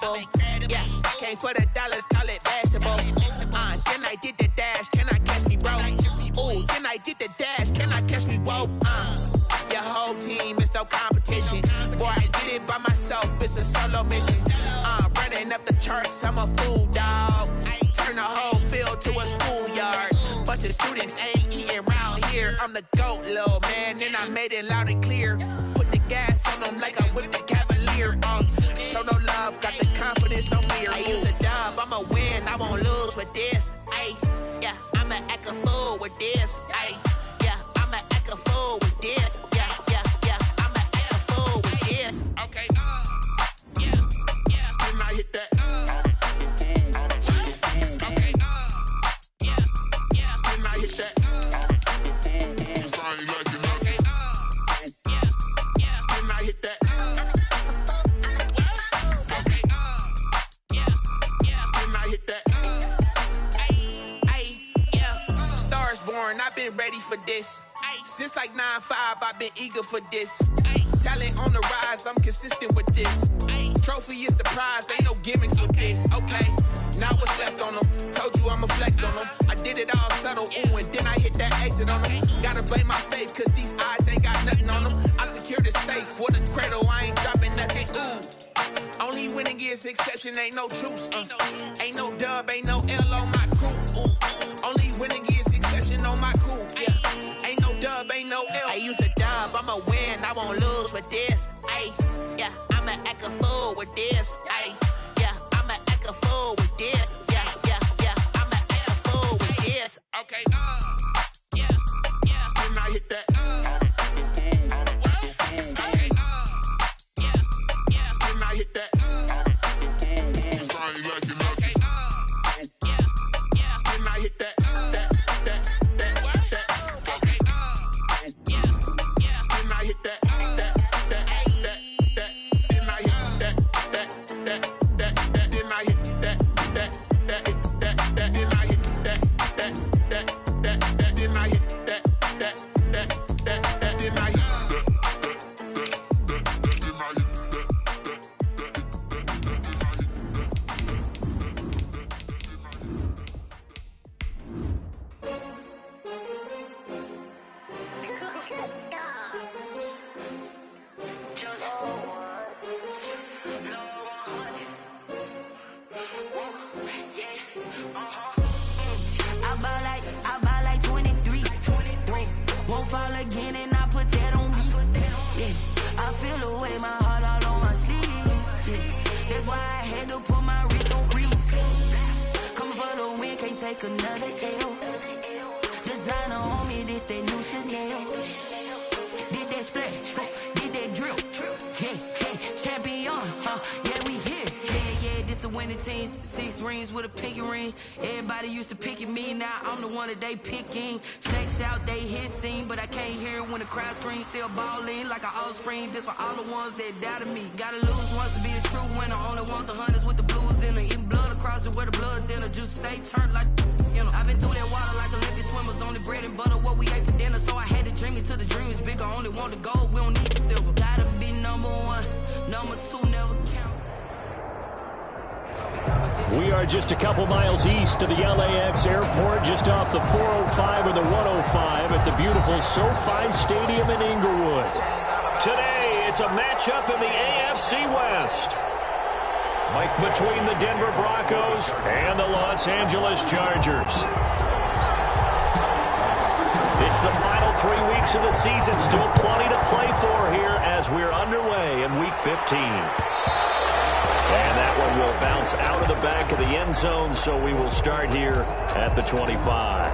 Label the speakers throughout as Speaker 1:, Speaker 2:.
Speaker 1: incredible. Yeah, came for the dollars, call it vegetable. Then I did the dash, can I catch me, bro? Ooh, then I did the dash, can I catch me, whoa? Your whole team is no competition. Boy, I did it by myself, it's a solo mission. Running up the charts, I'm a fool, dog. Turn the whole field to a schoolyard. Bunch of students ain't eating round here. I'm the GOAT, little man, and I made it loud and clear. Put the gas on them like I'm with the Cavalier. Show no love, got the confidence, no fear. I use a dub, I'ma win, I won't lose with this. Ay, yeah, I'ma act a fool with this. Ay, yeah, I'ma act a fool with this. Yeah, I'ma act a fool with this. Okay, yeah, then I hit that. Okay, yeah, then I hit that. Sound like you know. Okay, yeah, then I hit that. Okay, yeah, then I hit that. Yeah, stars born, I've been ready for this. Since like 9-5, I've been eager for this. Talent on the rise, I'm consistent with this. Trophy is the prize, ain't no gimmicks with this. Okay, now what's left on them? Told you I'ma flex on them. I did it all subtle, ooh, and then I hit that exit on them. Gotta blame my faith, cause these eyes ain't got nothing on them. I secured the safe for the cradle, I ain't dropping nothing, ooh. Only winning is exception, ain't no truce. Ain't no dub, ain't no L on my crew. Ooh. Only winning is exception on my crew. Yeah. Ain't no dub, ain't no L. I use a dub, I'ma win, I won't lose with this. Ay, yeah, I'ma act a fool with this. Ay, yeah, I'ma act a fool with this. Yeah, I'ma act a fool with this. Okay, yeah, then I hit that. Okay, yeah, then I hit that. Sound like you know. Okay, yeah, then I hit that.
Speaker 2: They picking snakes out, they hissing, but I can't hear when the crowd screams. Still balling like an offspring. This for all the ones that doubted me. Gotta lose once to be a true winner. Only want the hunters with the blues in it. Eating blood across it where the blood thinner. Juice stay turned like you know. I've been through that water like Olympic swimmers. Only bread and butter what we ate for dinner. So I had to dream it till the dream is bigger. Only want the gold, we don't need the silver. Gotta be number one, number two never count.
Speaker 3: We are just a couple miles east of the LAX airport, just off the 405 or the 105 at the beautiful SoFi Stadium in Inglewood.
Speaker 4: Today, it's a matchup in the AFC West. Between the Denver Broncos and the Los Angeles Chargers. It's the final 3 weeks of the season. Still plenty to play for here as we're underway in Week 15. And that one will bounce out of the back of the end zone, so we will start here at the 25.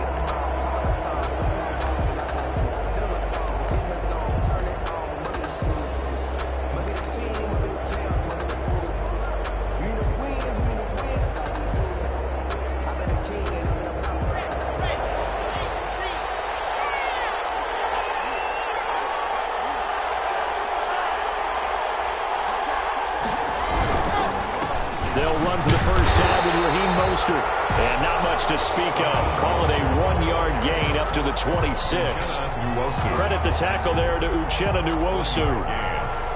Speaker 3: They'll run for the first time with Raheem Mostert. And not much to speak of. Call it a 1-yard gain up to the 26. Credit the tackle there to Uchenna Nwosu.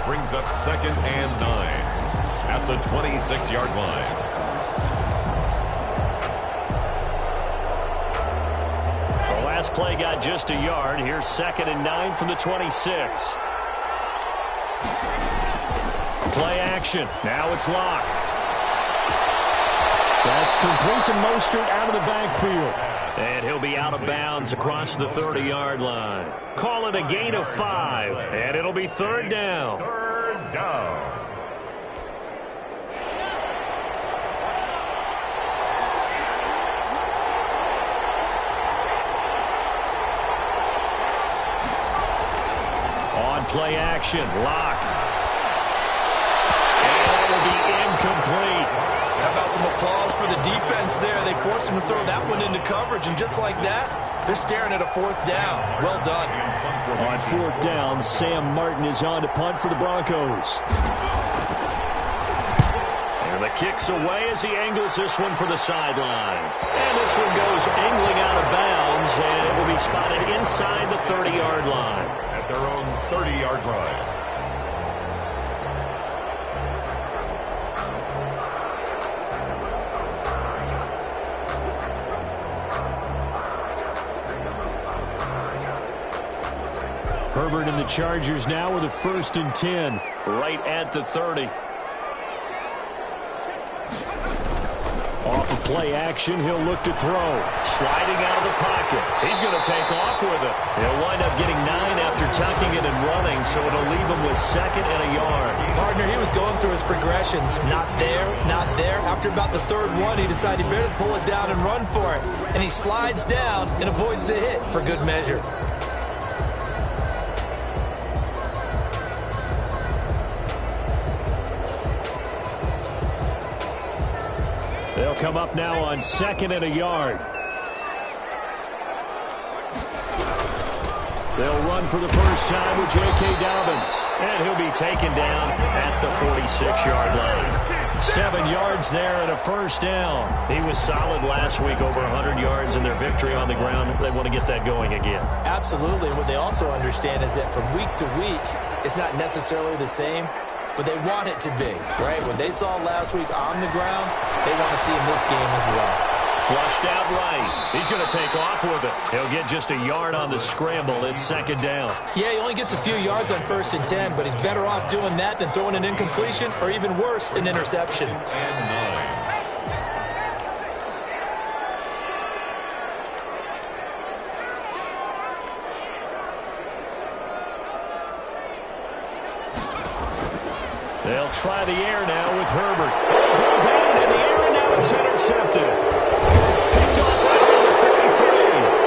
Speaker 5: Brings up 2nd and 9. at the 26-yard line.
Speaker 3: The last play got just a yard. Here's 2nd and 9 from the 26. Play action. Now it's Locke. That's complete to Mostert out of the backfield. And he'll be out of bounds across the 30-yard line. Call it a gain of 5, and it'll be 3rd down.
Speaker 5: 3rd down.
Speaker 3: On play action, Locke. And that will be incomplete.
Speaker 6: How about some applause for the defense there? They forced him to throw that one into coverage, and just like that, they're staring at a 4th down. Well done.
Speaker 3: On 4th down, Sam Martin is on to punt for the Broncos. And the kick's away as he angles this one for the sideline. And this one goes angling out of bounds, and it will be spotted inside the 30-yard line.
Speaker 5: At their own 30-yard line.
Speaker 3: Herbert and the Chargers now with a 1st and 10, right at the 30. Off of play action, he'll look to throw. Sliding out of the pocket. He's going to take off with it. He'll wind up getting 9 after tucking it and running, so it'll leave him with 2nd and a yard.
Speaker 6: Partner, he was going through his progressions. Not there, not there. After about the 3rd one, he decided he better pull it down and run for it. And he slides down and avoids the hit for good measure.
Speaker 3: They'll come up now on 2nd and a yard. They'll run for the first time with J.K. Dobbins. And he'll be taken down at the 46-yard line. 7 yards there and a 1st down. He was solid last week, over 100 yards in their victory on the ground. They want to get that going again.
Speaker 6: Absolutely. What they also understand is that from week to week, it's not necessarily the same, but they want it to be, right? What they saw last week on the ground, they want to see in this game as well.
Speaker 3: Flushed out right. He's going to take off with it. He'll get just a yard on the scramble. It's 2nd down.
Speaker 6: Yeah, he only gets a few yards on 1st and 10, but he's better off doing that than throwing an incompletion or even worse, an interception.
Speaker 5: And 9.
Speaker 3: They'll try the air now with Herbert. Ball down in the air, and now it's intercepted. Picked off right around the 43.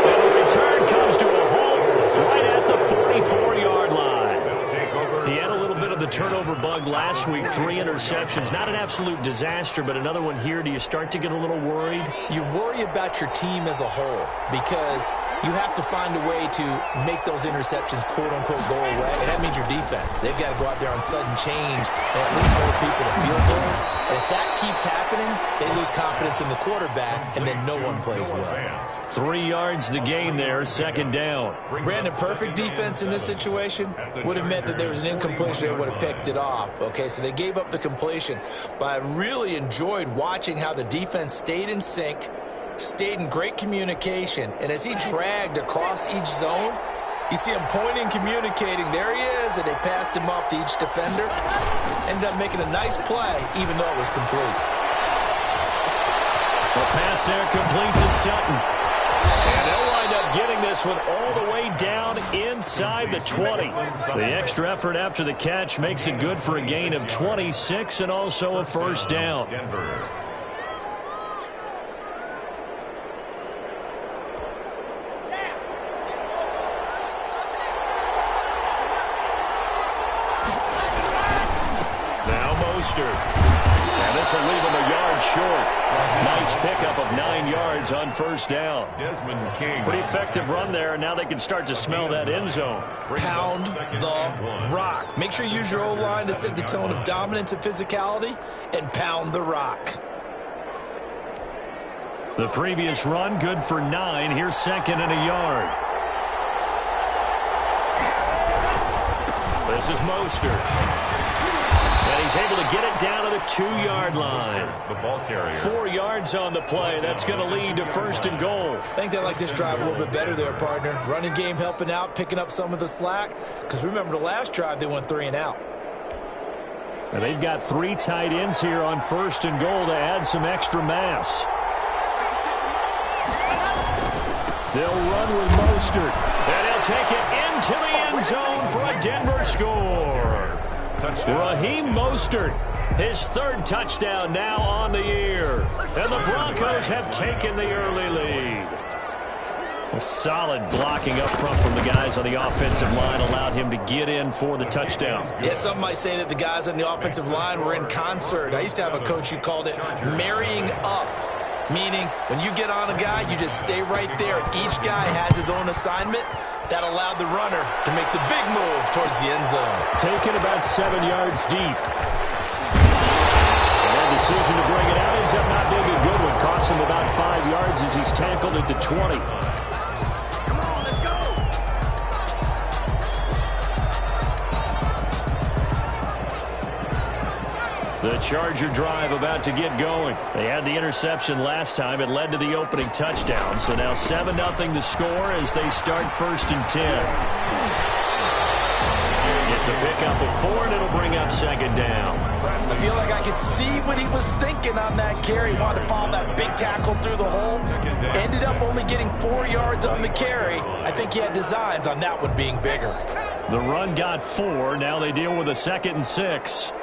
Speaker 3: And the return comes to a halt right at the 44-yard line. He had a little bit of the turnover bug last week. 3 interceptions. Not an absolute disaster, but another one here. Do you start to get a little worried?
Speaker 6: You worry about your team as a whole because you have to find a way to make those interceptions, quote-unquote, go away, and that means your defense. They've got to go out there on sudden change and at least hold people to field goals. And if that keeps happening, they lose confidence in the quarterback, and then no one plays well.
Speaker 3: 3 yards the gain there, 2nd down.
Speaker 6: Brandon, perfect defense in this situation would have meant that there was an incompletion. They would have picked it off. Okay, so they gave up the completion. But I really enjoyed watching how the defense stayed in sync, stayed in great communication, and as he dragged across each zone, you see him pointing, communicating. There he is, and they passed him off to each defender. Ended up making a nice play, even though it was complete.
Speaker 3: The pass there complete to Sutton. And they'll wind up getting this one all the way down inside the 20. The extra effort after the catch makes it good for a gain of 26 and also a 1st down. And this will leave him a yard short. Nice pickup of 9 yards on 1st down.
Speaker 5: Desmond King.
Speaker 3: Pretty effective run there, and now they can start to smell that end zone.
Speaker 6: Pound the rock. Make sure you use your O-line to set the tone of dominance and physicality, and pound the rock.
Speaker 3: The previous run, good for 9. Here's 2nd and a yard. This is Mostert. And
Speaker 4: And he's able to get it down to the 2-yard line.
Speaker 5: The ball carrier.
Speaker 4: 4 yards on the play. That's going to lead to 1st and goal.
Speaker 6: I think they like this drive a little bit better there, partner. Running game helping out, picking up some of the slack. Because remember, the last drive, they went 3 and out.
Speaker 4: And they've got 3 tight ends here on 1st and goal to add some extra mass. They'll run with Mostert. And he'll take it into the end zone for a Denver score.
Speaker 5: Touchdown.
Speaker 4: Raheem Mostert, his 3rd touchdown now on the year. And the Broncos have taken the early lead. A solid blocking up front from the guys on the offensive line allowed him to get in for the touchdown.
Speaker 6: Yeah, some might say that the guys on the offensive line were in concert. I used to have a coach who called it marrying up, meaning when you get on a guy, you just stay right there. And each guy has his own assignment. That allowed the runner to make the big move towards the end zone.
Speaker 4: Taken about 7 yards deep. And that decision to bring it out ends up not being a good one. Costs him about 5 yards as he's tackled at the 20. The Charger drive about to get going. They had the interception last time. It led to the opening touchdown. So now 7-0 the score as they start 1st and 10. It's a pickup of 4, and it'll bring up 2nd down.
Speaker 6: I feel like I could see what he was thinking on that carry. He wanted to follow that big tackle through the hole. Ended up only getting 4 yards on the carry. I think he had designs on that one being bigger.
Speaker 4: The run got 4. Now they deal with a 2nd and 6.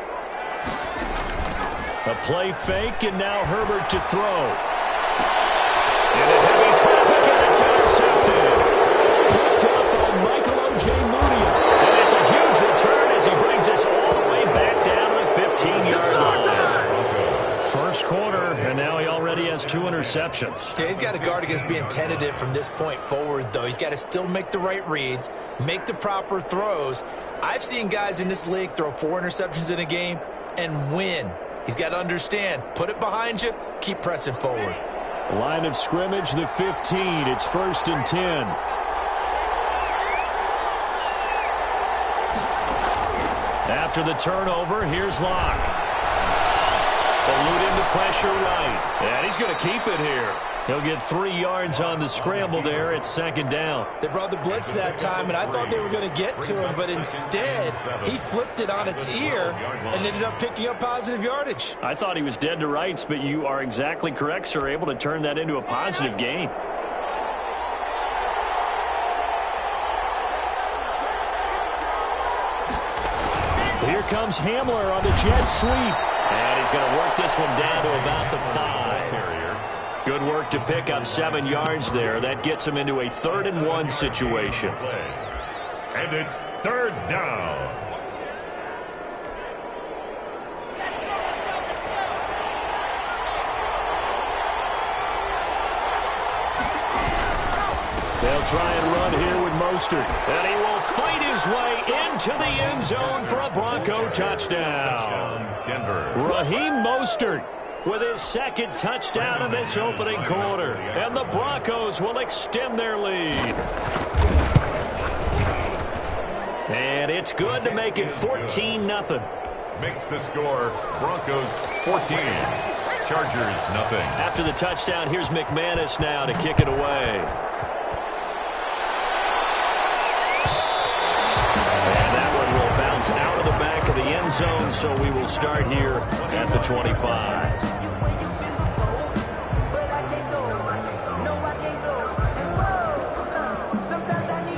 Speaker 4: A play fake, and now Herbert to throw. Into heavy traffic, and it's intercepted. Picked up by Michael Ojemudia. And it's a huge return as he brings us all the way back down to the 15-yard line. First quarter, and now he already has 2 interceptions.
Speaker 6: Yeah, he's got to guard against being tentative from this point forward, though. He's got to still make the right reads, make the proper throws. I've seen guys in this league throw 4 interceptions in a game and win. He's got to understand, put it behind you, keep pressing forward.
Speaker 4: Line of scrimmage, the 15. It's 1st and 10. After the turnover, here's Locke. Eluding the pressure right. And he's going to keep it here. He'll get 3 yards on the scramble there at 2nd down.
Speaker 6: They brought the blitz that time, and I thought they were going to get to him, but instead, he flipped it on its ear and ended up picking up positive yardage.
Speaker 4: I thought he was dead to rights, but you are exactly correct, sir, able to turn that into a positive gain. Here comes Hamler on the jet sweep. And he's going to work this one down to about the 5. Good work to pick up 7 yards there. That gets him into a 3rd and 1 situation.
Speaker 5: And it's 3rd down.
Speaker 4: They'll try and run here with Mostert. And he will fight his way into the end zone for a Bronco touchdown.
Speaker 5: Denver.
Speaker 4: Raheem Mostert with his 2nd touchdown in this opening quarter. And the Broncos will extend their lead. And it's good to make it 14-0.
Speaker 5: Makes the score Broncos 14. Chargers nothing.
Speaker 4: After the touchdown, here's McManus now to kick it away. Out of the back of the end zone, so we will start here at the 25.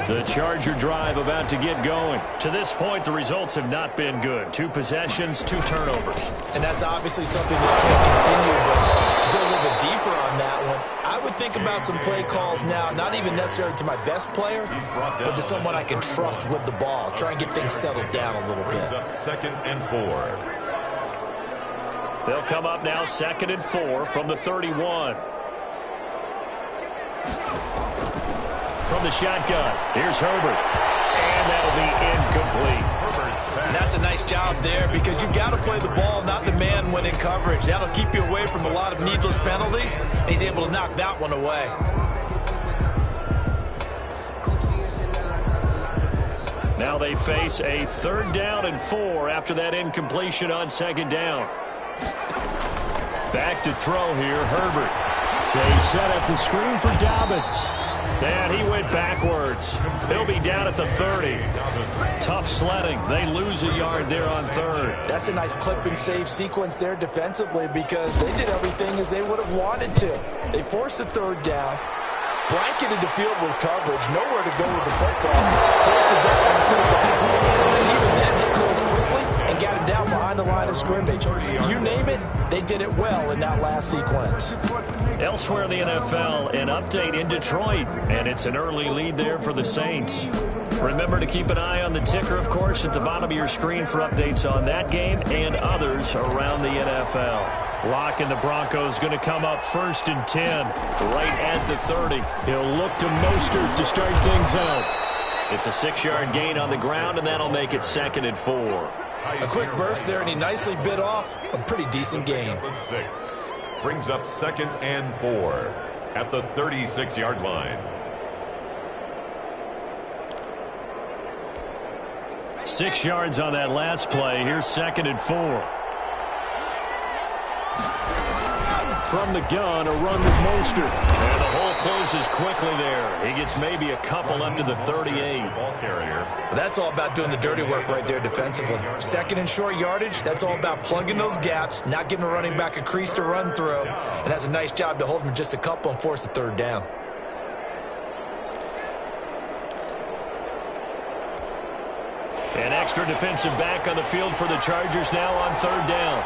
Speaker 4: The Charger drive about to get going. To this point, the results have not been good. 2 possessions, 2 turnovers.
Speaker 6: And that's obviously something that can't continue, but to go a little bit deeper on that one, I would think about some play calls now, not even necessarily to my best player, but to someone I can trust with the ball. Try and get things settled down a little bit.
Speaker 5: Up 2nd and 4.
Speaker 4: They'll come up now 2nd and 4 from the 31. From the shotgun, here's Herbert. And that'll be incomplete.
Speaker 6: And that's a nice job there because you've got to play the ball, not the man when in coverage. That'll keep you away from a lot of needless penalties, and he's able to knock that one away.
Speaker 4: Now they face a 3rd down and 4 after that incompletion on 2nd down. Back to throw here, Herbert. They set up the screen for Dobbins. And he went backwards. He'll be down at the 30. Tough sledding. They lose a yard there on 3rd.
Speaker 6: That's a nice clip and save sequence there defensively because they did everything as they would have wanted to. They forced the 3rd down, blanketed the field with coverage, nowhere to go with the football, forced it down to the back, and even then they closed quickly and got him down behind the line of scrimmage. You name it, they did it well in that last sequence.
Speaker 4: Elsewhere in the NFL, an update in Detroit, and it's an early lead there for the Saints. Remember to keep an eye on the ticker, of course, at the bottom of your screen for updates on that game and others around the NFL. Locke and the Broncos going to come up 1st and 10, right at the 30. He'll look to Mostert to start things out. It's a 6-yard gain on the ground, and that'll make it 2nd and 4.
Speaker 6: A quick burst there, and he nicely bit off a pretty decent gain.
Speaker 5: 6 brings up 2nd and 4 at the 36-yard line.
Speaker 4: 6 yards on that last play. Here's 2nd and 4. From the gun, a run with Mostert. And the hole closes quickly there. He gets maybe a couple up to the 38.
Speaker 5: Ball carrier.
Speaker 6: That's all about doing the dirty work right there defensively. 2nd and short yardage, that's all about plugging those gaps, not giving a running back a crease to run through, and that's a nice job to hold him just a couple and force a 3rd down.
Speaker 4: An extra defensive back on the field for the Chargers now on 3rd down.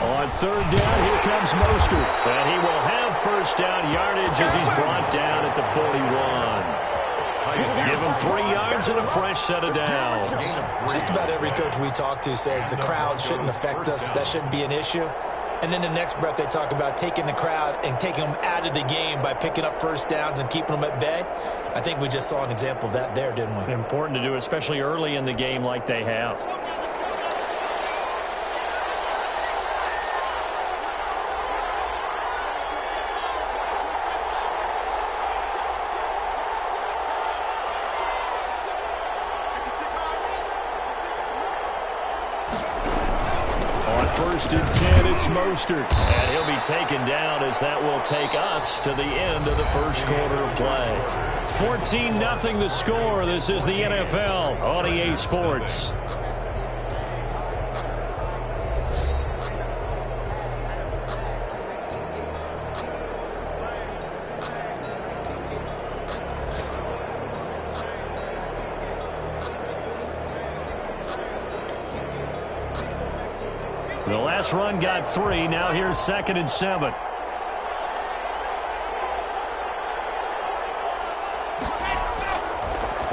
Speaker 4: On 3rd down, here comes Mostert. And he will have 1st down yardage as he's brought down at the 41. Give him 3 yards and a fresh set of downs.
Speaker 6: Just about every coach we talk to says the crowd shouldn't affect us. That shouldn't be an issue. And then the next breath they talk about taking the crowd and taking them out of the game by picking up 1st downs and keeping them at bay. I think we just saw an example of that there, didn't we?
Speaker 4: Important to do, especially early in the game like they have. On 1st and 10, it's Mostert. And he'll be taken down as that will take us to the end of the 1st quarter of play. 14-0 the score. This is the NFL on EA Sports. The last run got 3. Now here's 2nd and 7.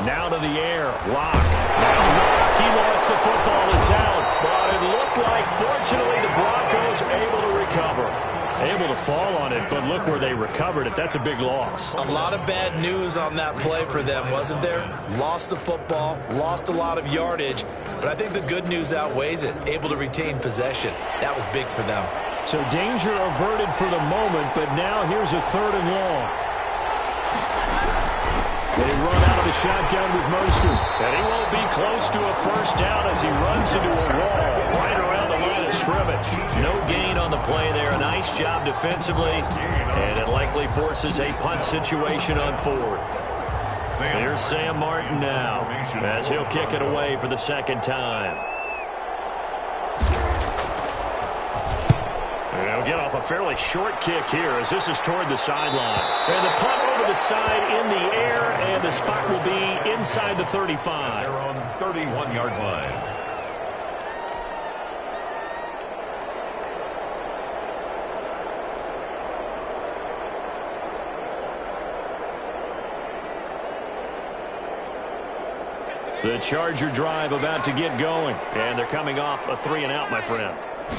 Speaker 4: Now to the air. Locke. Now he wants the football. It's out. But it looked like, fortunately, the Broncos able to recover. Able to fall on it, but look where they recovered it. That's a big loss.
Speaker 6: A lot of bad news on that play for them, wasn't there? Lost the football, lost a lot of yardage, but I think the good news outweighs it. Able to retain possession. That was big for them.
Speaker 4: So danger averted for the moment, but now here's a 3rd and long. They run out of the shotgun with Mostert. And he won't be close to a 1st down as he runs into a wall right around the line of scrimmage. No gain on the play there. A nice job defensively. And it likely forces a punt situation on 4th. Here's Sam Martin now as he'll kick it away for the 2nd time. They'll get off a fairly short kick here as this is toward the sideline. And the punt over the side in the air, and the spot will be inside the 35.
Speaker 5: They're on 31-yard line.
Speaker 4: The Charger drive about to get going, and they're coming off a 3-and-out, my friend.
Speaker 6: I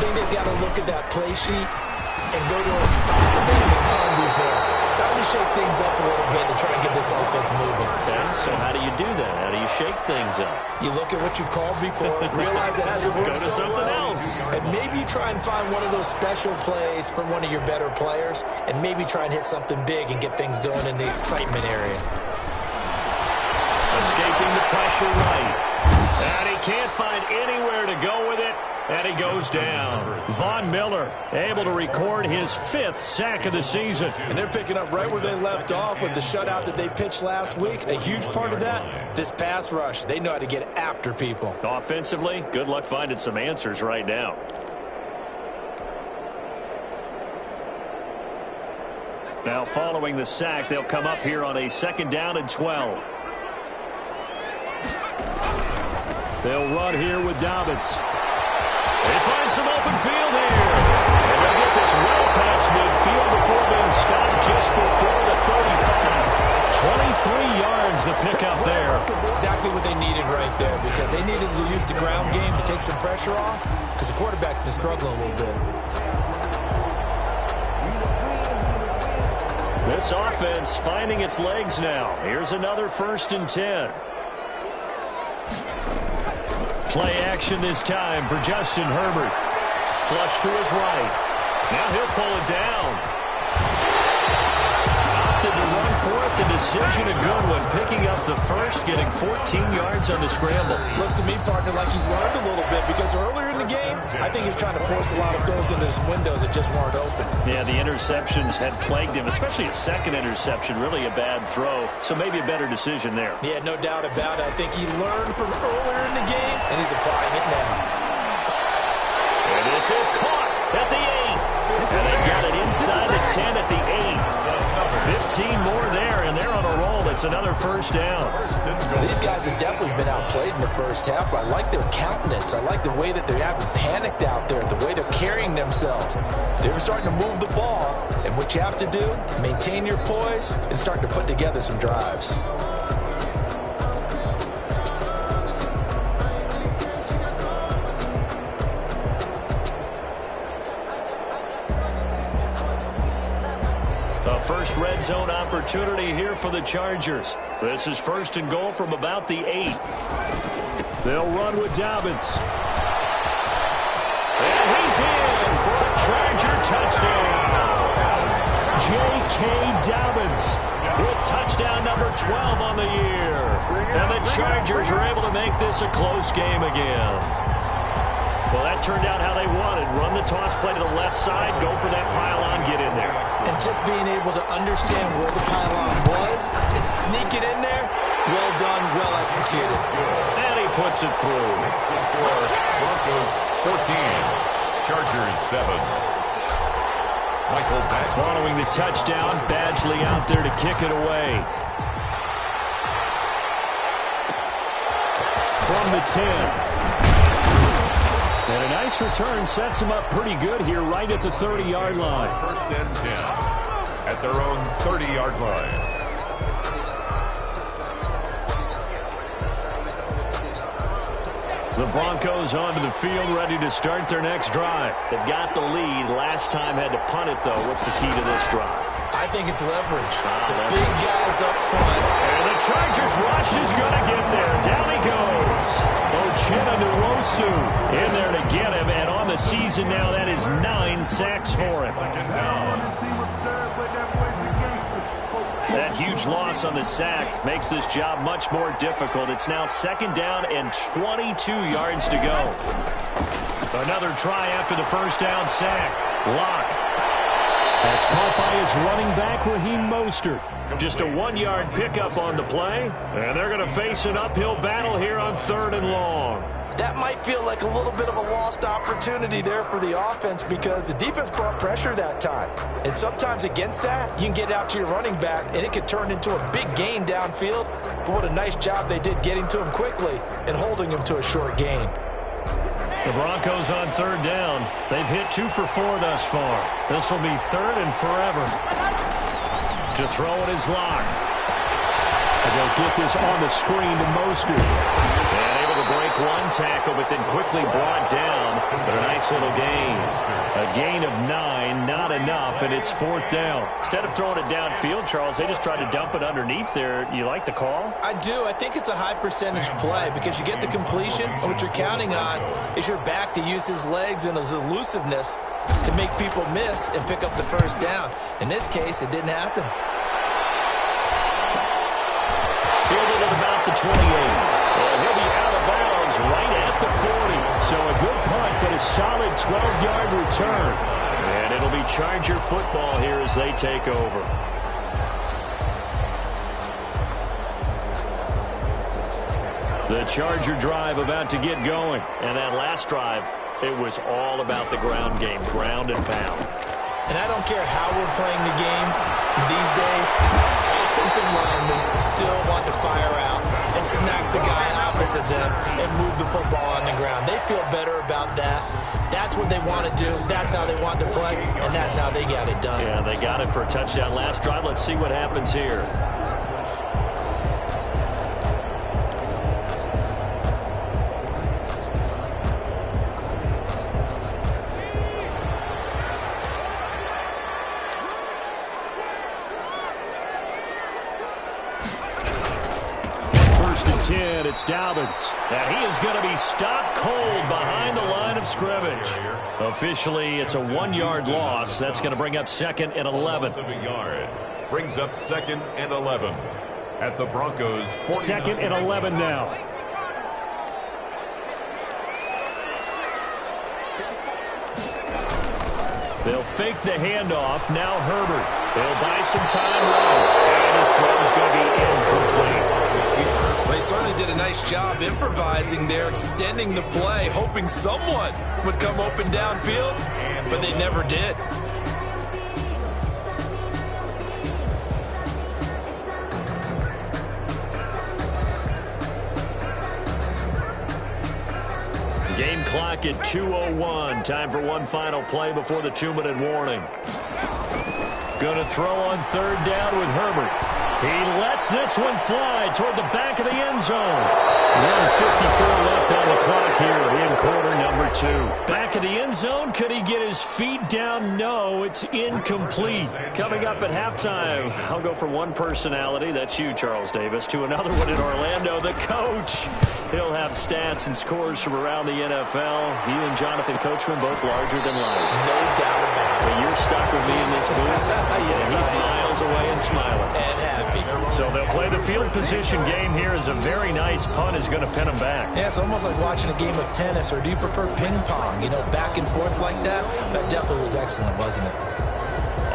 Speaker 6: think they've got to look at that play sheet and go to a spot that they haven't been before. Time to shake things up a little bit and try and get this offense moving.
Speaker 4: Okay, so how do you do that? How do you shake things up?
Speaker 6: You look at what you've called before, realize it hasn't worked
Speaker 4: Go to
Speaker 6: so
Speaker 4: something
Speaker 6: well,
Speaker 4: else.
Speaker 6: and maybe try and find one of those special plays from one of your better players, and maybe try and hit something big and get things going in the excitement area.
Speaker 4: pressure right. And he can't find anywhere to go with it, and he goes down. Von Miller able to record his 5th sack of the season.
Speaker 6: And they're picking up right where they left off with the shutout that they pitched last week. A huge part of that, this pass rush. They know how to get after people.
Speaker 4: Offensively, good luck finding some answers right now. Now following the sack, they'll come up here on a 2nd down and 12. They'll run here with Dobbins. They find some open field here. And they'll get this well past midfield before being stopped just before the 35. 23 yards the pickup there.
Speaker 6: Exactly what they needed right there, because they needed to use the ground game to take some pressure off, because the quarterback's been struggling a little bit.
Speaker 4: This offense finding its legs now. Here's another 1st and 10. Play action this time for Justin Herbert. Flush to his right. Now he'll pull it down. Opted to run for it. The decision a good one. Picking up the first, getting 14 yards on the scramble.
Speaker 6: Looks to me, partner, like he's learned a little bit, because earlier in the game, I think he was trying to force a lot of throws into his windows that just weren't open.
Speaker 4: Yeah, the interceptions had plagued him, especially his 2nd interception. Really a bad throw, so maybe a better decision there.
Speaker 6: Yeah, no doubt about it. I think he learned from earlier in the game, and he's applying it now.
Speaker 4: And this is caught at the 8. And they got it inside the 10 at the 8. 15 more there, and they're on a roll. It's another 1st down.
Speaker 6: These guys have definitely been outplayed in the first half, but I like their countenance. I like the way that they haven't panicked out there, the way they're carrying themselves. They're starting to move the ball, and what you have to do, maintain your poise and start to put together some drives.
Speaker 4: First red zone opportunity here for the Chargers. This is 1st and goal from about the 8. They'll run with Dobbins. And he's in for a Charger touchdown. J.K. Dobbins with touchdown number 12 on the year. And the Chargers are able to make this a close game again. Well, that turned out how they wanted. Run the toss play to the left side, go for that pylon, get in there.
Speaker 6: And just being able to understand where the pylon was and sneak it in there, well done, well executed.
Speaker 4: And he puts it through.
Speaker 5: Broncos 14, Chargers 7. Michael Badgley.
Speaker 4: Following the touchdown, Badgley out there to kick it away. From the 10. And a nice return sets them up pretty good here right at the 30-yard line.
Speaker 5: 1st and 10 at their own 30-yard line.
Speaker 4: The Broncos onto the field, ready to start their next drive. They've got the lead. Last time had to punt it, though. What's the key to this drive?
Speaker 6: I think it's leverage. The big guys up front.
Speaker 4: And the Chargers rush is going to get there. Down he goes. Uchenna Nwosu in there to get him. And on the season now, that is 9 sacks for him. That huge loss on the sack makes this job much more difficult. It's now 2nd down and 22 yards to go. Another try after the 1st down sack. Locke. That's caught by his running back, Raheem Mostert. Just a 1-yard pickup on the play. And they're going to face an uphill battle here on 3rd and long.
Speaker 6: That might feel like a little bit of a lost opportunity there for the offense, because the defense brought pressure that time. And sometimes against that, you can get out to your running back, and it could turn into a big gain downfield. But what a nice job they did getting to him quickly and holding him to a short gain.
Speaker 4: The Broncos on 3rd down. They've hit 2 for 4 thus far. This will be 3rd and forever. To throw it is Locke. And they'll get this on the screen to Mostert. And able to break one tackle, but then quickly brought down. But a nice little gain. A gain of 9, not enough, and it's 4th down. Instead of throwing it downfield, Charles, they just tried to dump it underneath there. You like the call?
Speaker 6: I do. I think it's a high percentage play, because you get the completion. What you're counting on is your back to use his legs and his elusiveness to make people miss and pick up the 1st down. In this case, it didn't happen.
Speaker 4: Fielded at about the 28.
Speaker 3: but a solid 12-yard return.
Speaker 4: And it'll be Charger football here as they take over. The Charger drive about to get going. And that last drive, it was all about the ground game, ground and pound.
Speaker 6: And I don't care how we're playing the game these days, offensive linemen still want to fire out and smack the guy opposite them and move the football on the ground. They feel better about that. That's what they want to do. That's how they want to play, and that's how they got it done.
Speaker 4: Yeah, they got it for a touchdown last drive. Let's see what happens here. It's Dobbins. And he is going to be stopped cold behind the line of scrimmage. Officially, it's a 1-yard loss. That's going to bring up 2nd and 11.
Speaker 5: Brings up 2nd and 11 at the Broncos.
Speaker 3: 2nd and 11 now.
Speaker 4: They'll fake the handoff. Now Herbert. They'll buy some time running. And his throw is going to be incomplete.
Speaker 6: They certainly did a nice job improvising there, extending the play, hoping someone would come open downfield, but they never did.
Speaker 4: Game clock at 2:01. Time for one final play before the 2-minute warning. Going to throw on 3rd down with Herbert. He lets this one fly toward the back of the end zone. 1:54 left on the clock here in quarter number 2. Back of the end zone. Could he get his feet down? No, it's incomplete. Coming up at halftime, I'll go from one personality, that's you, Charles Davis, to another one in Orlando, the coach. He'll have stats and scores from around the NFL. You and Jonathan Coachman both larger than life.
Speaker 6: No doubt about it.
Speaker 4: But you're stuck with me in this booth.
Speaker 6: Yes,
Speaker 4: and he's miles away and smiling.
Speaker 6: And happy.
Speaker 3: So they'll play the field position game here as a very nice punt is going to pin them back.
Speaker 6: Yeah, it's almost like watching a game of tennis, or do you prefer ping pong? You know, back and forth like that? That definitely was excellent, wasn't it?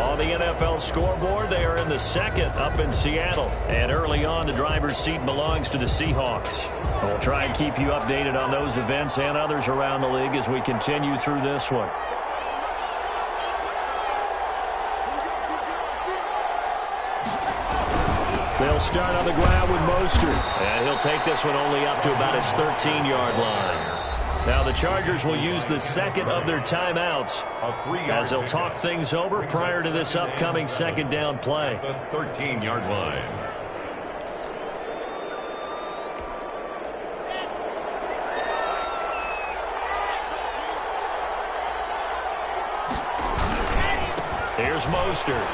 Speaker 4: On the NFL scoreboard, they are in the 2nd up in Seattle. And early on, the driver's seat belongs to the Seahawks. We'll try and keep you updated on those events and others around the league as we continue through this one. They'll start on the ground with Mostert. And he'll take this one only up to about his 13-yard line. Now the Chargers will use the 2nd of their timeouts as they'll talk things over prior to this upcoming 2nd down play.
Speaker 5: The 13-yard line.
Speaker 4: Here's Mostert.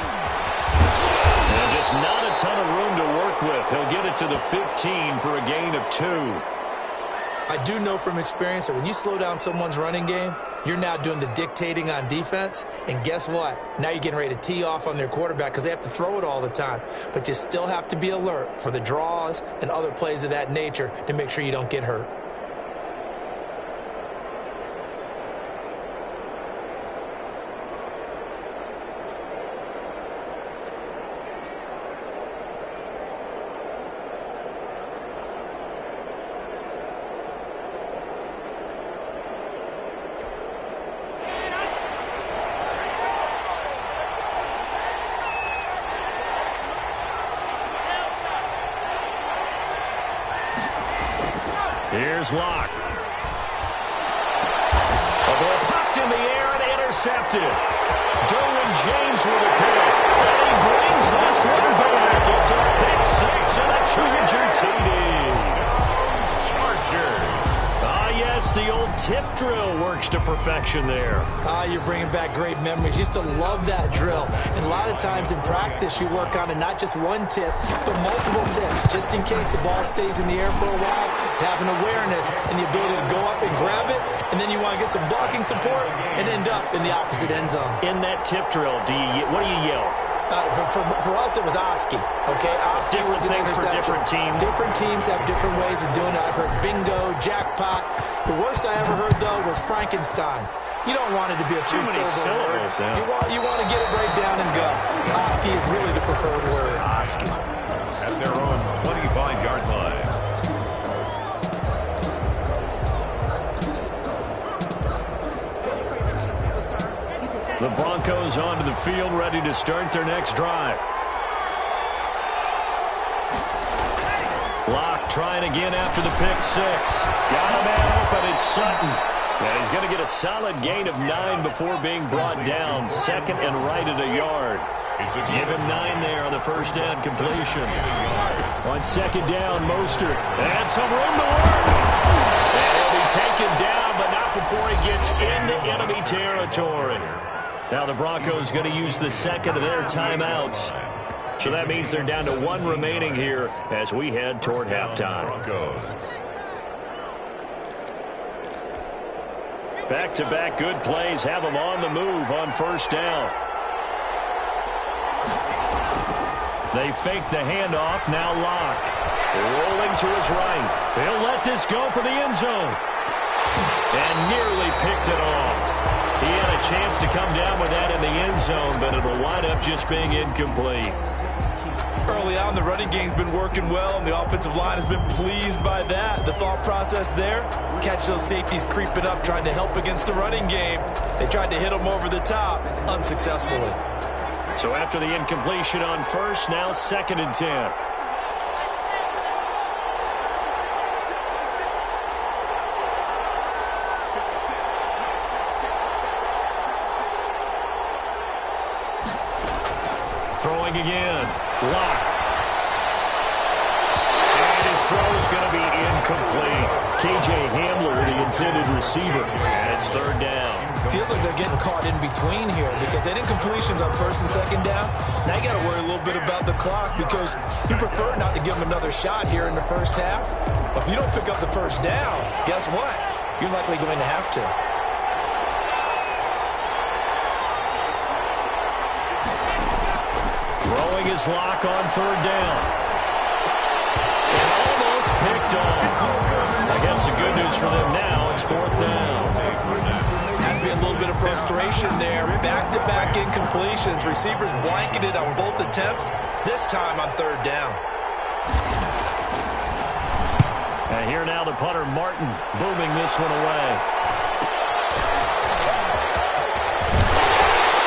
Speaker 4: And just not a ton of room to work with. He'll get it to the 15 for a gain of 2.
Speaker 6: I do know from experience that when you slow down someone's running game, you're now doing the dictating on defense. And guess what? Now you're getting ready to tee off on their quarterback because they have to throw it all the time. But you still have to be alert for the draws and other plays of that nature to make sure you don't get hurt.
Speaker 4: Here's Locke. A ball popped in the air and intercepted. Derwin James with a pick. And he brings this one back. It's a pick 6 and a Charger TD. Yes, the old tip drill works to perfection there.
Speaker 6: You're bringing back great memories. Used to love that drill. And a lot of times in practice, you work on it, not just one tip, but multiple tips, just in case the ball stays in the air for a while, to have an awareness and the ability to go up and grab it, and then you want to get some blocking support and end up in the opposite end zone.
Speaker 4: In that tip drill, what do you yell?
Speaker 6: For us, it was Oski. Okay, Oski
Speaker 4: different
Speaker 6: was an
Speaker 4: things for
Speaker 6: interception.
Speaker 4: different teams.
Speaker 6: Different teams have different ways of doing it. I've heard bingo, jackpot. The worst I ever heard, though, was Frankenstein. You don't want it to be a
Speaker 4: too many syllables.
Speaker 6: Yeah. You want to get it right down and go. Oski is really the preferred word.
Speaker 4: Oski.
Speaker 5: At their own 25-yard line.
Speaker 4: The Broncos onto the field, ready to start their next drive. Locke trying again after the pick six. Got a man open, it's Sutton. And he's going to get a solid gain of 9 before being brought down. Second and right at a yard. Give him 9 there on the first down completion. On second down, Mostert. And some room to work. And he'll be taken down, but not before he gets into enemy territory. Now the Broncos going to use the second of their timeouts. So that means they're down to 1 remaining here as we head toward halftime. Back-to-back good plays have them on the move on first down. They fake the handoff. Now Locke rolling to his right. He'll let this go for the end zone. And nearly picked it off. He had a chance to come down with that in the end zone, but it'll wind up just being incomplete.
Speaker 6: Early on, the running game's been working well, and the offensive line has been pleased by that. The thought process there, catch those safeties creeping up, trying to help against the running game. They tried to hit them over the top, unsuccessfully.
Speaker 4: So after the incompletion on first, now second and 10. Throwing again. Locke. And his throw is going to be incomplete. KJ Hamler, the intended receiver. And it's third down.
Speaker 6: Feels like they're getting caught in between here because they did incompletions on first and second down. Now you got to worry a little bit about the clock because you prefer not to give them another shot here in the first half. But if you don't pick up the first down, guess what? You're likely going to have to.
Speaker 4: Throwing his Locke on third down. And almost picked off. I guess the good news for them now, it's fourth down.
Speaker 6: Has been a little bit of frustration there. Back-to-back incompletions. Receivers blanketed on both attempts, this time on third down.
Speaker 4: And here now the punter, Martin, booming this one away.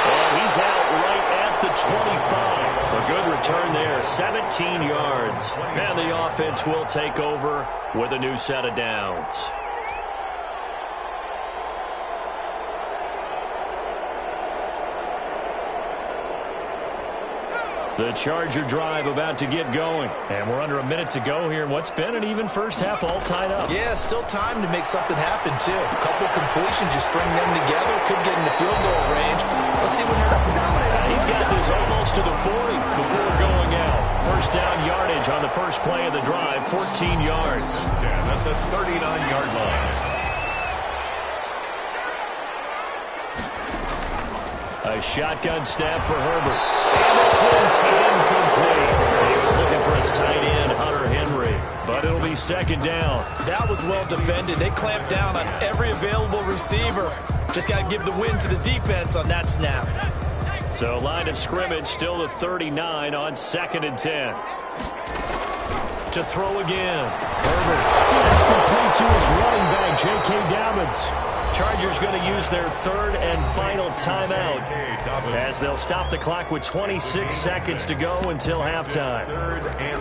Speaker 4: And he's out right at the 25. A good return there, 17 yards. And the offense will take over with a new set of downs. The Charger drive about to get going. And we're under a minute to go here. What's been an even first half all tied up.
Speaker 6: Yeah, still time to make something happen, too. A couple completions, you string them together, could get in the field goal range. Let's see what happens.
Speaker 4: He's got this almost to the 40 before going out. First down yardage on the first play of the drive, 14 yards.
Speaker 5: At the 39-yard line.
Speaker 4: A shotgun snap for Herbert. And this one's incomplete. He was looking for his tight end, Hunter Henry. But it'll be second down.
Speaker 6: That was well defended. They clamped down on every available receiver. Just got to give the win to the defense on that snap.
Speaker 4: So line of scrimmage still the 39 on second and 10. To throw again. Herbert. That's complete to his running back, J.K. Dobbins. Chargers going to use their third and final timeout as they'll stop the clock with 26 seconds to go until halftime.
Speaker 5: Third and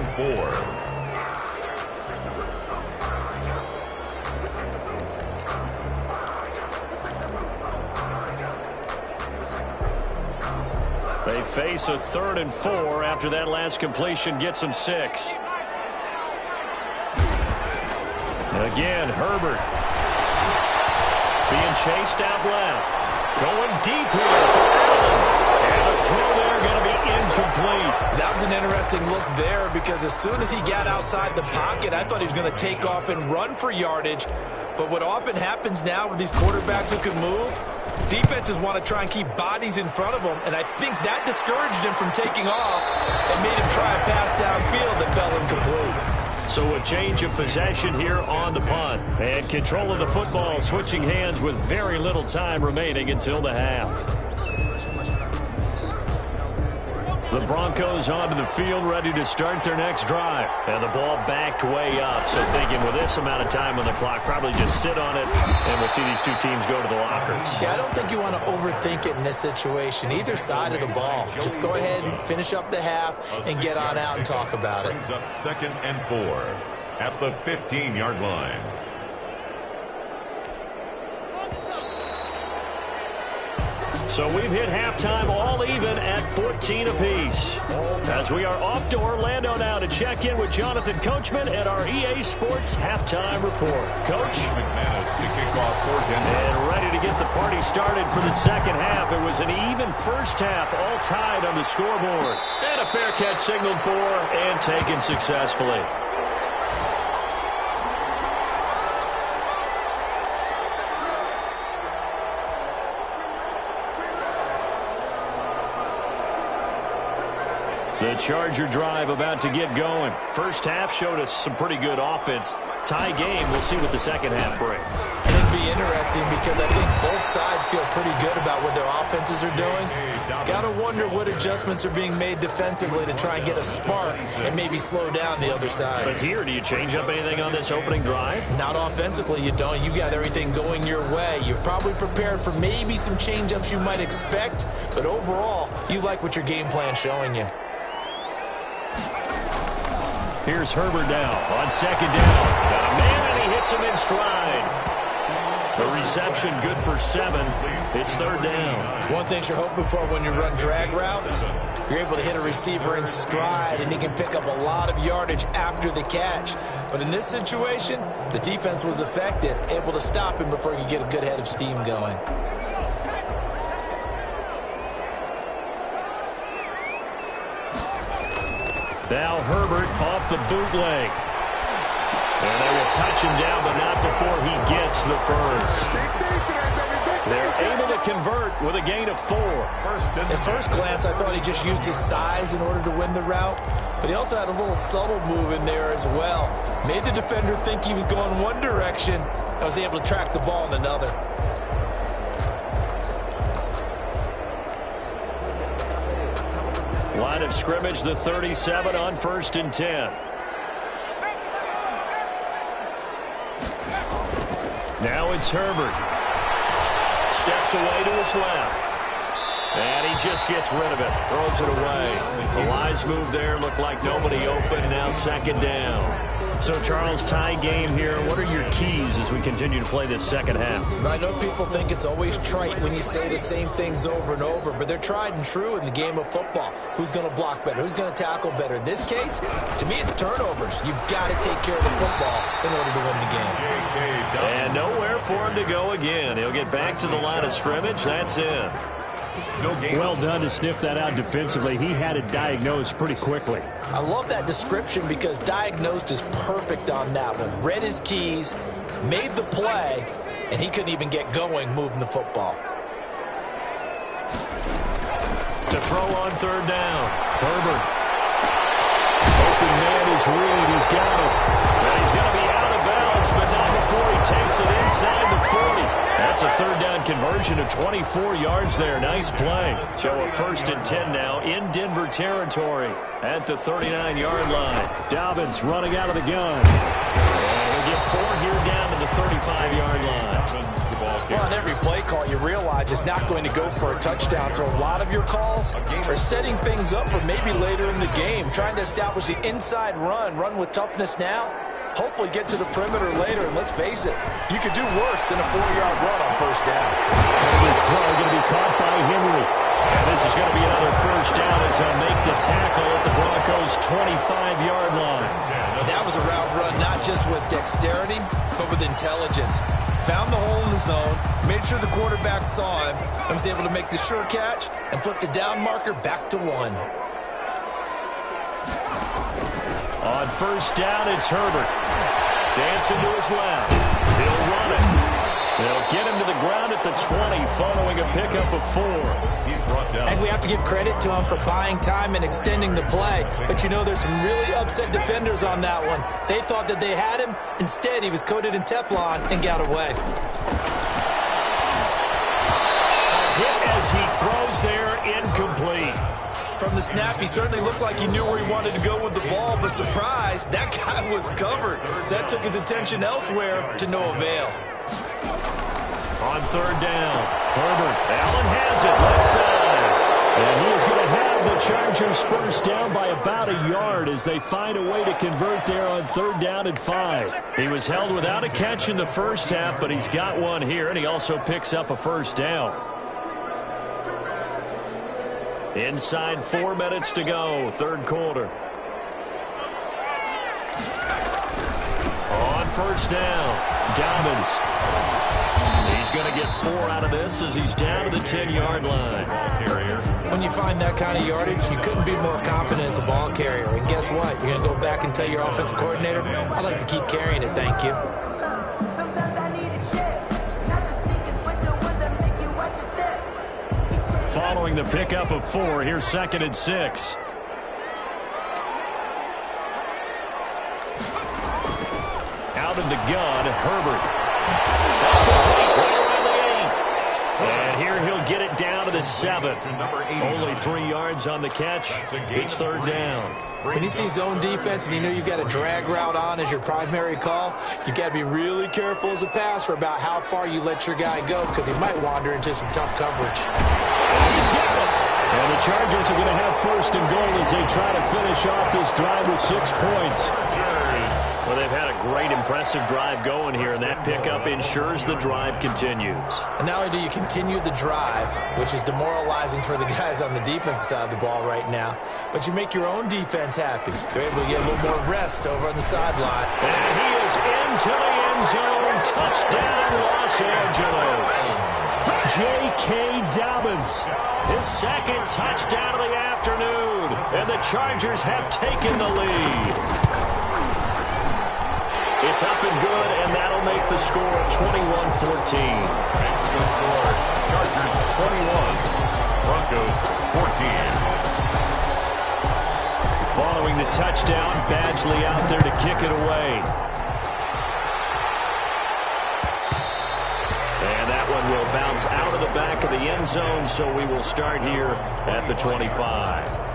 Speaker 5: 4.
Speaker 4: They face a third and 4 after that last completion gets them 6. Again, Herbert. Being chased out left. Going deep here for Allen. And the throw there going to be incomplete.
Speaker 6: That was an interesting look there because as soon as he got outside the pocket, I thought he was going to take off and run for yardage. But what often happens now with these quarterbacks who can move, Defenses want to try and keep bodies in front of them, and I think that discouraged him from taking off and made him try a pass downfield that fell incomplete.
Speaker 4: So a change of possession here on the punt. And control of the football switching hands with very little time remaining until the half. The Broncos onto the field, ready to start their next drive. And the ball backed way up. So thinking with this amount of time on the clock, probably just sit on it, and we'll see these two teams go to the lockers.
Speaker 6: Yeah, I don't think you want to overthink it in this situation. Either side of the ball. Just go ahead and finish up the half and get on out and talk about it.
Speaker 5: Brings up 2nd and 4 at the 15-yard line.
Speaker 4: So we've hit halftime all even at 14 apiece. As we are off to Orlando now to check in with Jonathan Coachman at our EA Sports Halftime Report. Coach?
Speaker 5: McManus to kick off 4th
Speaker 4: and ready to get the party started for the second half. It was an even first half, all tied on the scoreboard. And a fair catch signaled for and taken successfully. The Charger drive about to get going. First half showed us some pretty good offense. Tie game. We'll see what the second half brings.
Speaker 6: It'll be interesting because I think both sides feel pretty good about what their offenses are doing. Got to wonder what adjustments are being made defensively to try and get a spark and maybe slow down the other side.
Speaker 4: But here, do you change up anything on this opening drive?
Speaker 6: Not offensively, you don't. You got everything going your way. You've probably prepared for maybe some change-ups you might expect, but overall, you like what your game plan's showing you.
Speaker 4: Here's Herbert now on second down. Got a man, and he hits him in stride. The reception good for 7. It's 3rd down.
Speaker 6: One thing you're hoping for when you run drag routes, you're able to hit a receiver in stride, and he can pick up a lot of yardage after the catch. But in this situation, the defense was effective, able to stop him before he could get a good head of steam going.
Speaker 4: Now Herbert off the bootleg. And they will touch him down, but not before he gets the first. They're able to convert with a gain of 4.
Speaker 6: At first glance, I thought he just used his size in order to win the route, but he also had a little subtle move in there as well. Made the defender think he was going one direction and was able to track the ball in another.
Speaker 4: Line of scrimmage, the 37 on 1st and 10. Now it's Herbert. Steps away to his left. And he just gets rid of it. Throws it away. A wise move there. Looked like nobody open. Now 2nd down. So, Charles, tie game here. What are your keys as we continue to play this second half?
Speaker 6: I know people think it's always trite when you say the same things over and over, but they're tried and true in the game of football. Who's going to block better? Who's going to tackle better? In this case, to me, it's turnovers. You've got to take care of the football in order to win the game.
Speaker 4: And nowhere for him to go again. He'll get back to the line of scrimmage. That's it.
Speaker 3: Well done to sniff that out defensively. He had it diagnosed pretty quickly.
Speaker 6: I love that description because diagnosed is perfect on that one. Read his keys, made the play, and he couldn't even get going moving the football.
Speaker 4: To throw on 3rd down. Herbert. Open man is Reed. He's got it. And he's going to be out of bounds, but not before he takes it inside the 40. That's a 3rd down conversion of 24 yards there. Nice play. So a 1st and 10 now in Denver territory at the 39-yard line.
Speaker 3: Dobbins running out of the gun.
Speaker 4: And he'll get 4 here down to the 35-yard line.
Speaker 6: Well, on every play call, you realize it's not going to go for a touchdown. So a lot of your calls are setting things up for maybe later in the game, trying to establish the inside run with toughness now. Hopefully get to the perimeter later, and let's face it, you could do worse than a 4-yard run on 1st down.
Speaker 3: And this throw going to be caught by Henry.
Speaker 4: And this is going to be another 1st down as they'll make the tackle at the Broncos' 25-yard line.
Speaker 6: That was a route run not just with dexterity, but with intelligence. Found the hole in the zone, made sure the quarterback saw him, and was able to make the sure catch and flip the down marker back to 1.
Speaker 4: On 1st down, it's Herbert. Dancing to his left. He'll run it. They'll get him to the ground at the 20 following a pickup of 4.
Speaker 5: He's brought down.
Speaker 6: I think we have to give credit to him for buying time and extending the play. But, you know, there's some really upset defenders on that one. They thought that they had him. Instead, he was coated in Teflon and got away.
Speaker 4: A hit as he throws there, incomplete.
Speaker 6: From the snap, he certainly looked like he knew where he wanted to go with the ball, but surprise, that guy was covered. So that took his attention elsewhere to no avail.
Speaker 4: On 3rd down, Herbert. Allen has it, left side. And he is going to have the Chargers first down by about a yard as they find a way to convert there on 3rd down and 5. He was held without a catch in the first half, but he's got one here, and he also picks up a first down. Inside 4 minutes to go, 3rd quarter. On 1st down, Dobbins. He's going to get 4 out of this as he's down to the 10-yard line.
Speaker 6: When you find that kind of yardage, you couldn't be more confident as a ball carrier. And guess what? You're going to go back and tell your offensive coordinator, I'd like to keep carrying it, thank you.
Speaker 4: Following the pickup of 4, here's 2nd and 6. Out of the gun, Herbert. That's complete, right around the 8. And here he'll get it down to the 7. Only 3 yards on the catch. It's 3rd down.
Speaker 6: When you see zone defense and you know you've got a drag route on as your primary call, you've got to be really careful as a passer about how far you let your guy go because he might wander into some tough coverage.
Speaker 4: He's got it. And the Chargers are going to have 1st and goal as they try to finish off this drive with 6 points. Well, they've had a great, impressive drive going here, and that pickup ensures the drive continues.
Speaker 6: And not only do you continue the drive, which is demoralizing for the guys on the defensive side of the ball right now, but you make your own defense happy. They're able to get a little more rest over on the sideline.
Speaker 4: And he is into the end zone. Touchdown, Los Angeles. J.K. Dobbins, his 2nd touchdown of the afternoon, and the Chargers have taken the lead. It's up and good, and that'll make the score 21-14.
Speaker 5: Extra score, Chargers 21, Broncos 14.
Speaker 4: Following the touchdown, Badgley out there to kick it away. And that one will bounce out of the back of the end zone, so we will start here at the 25.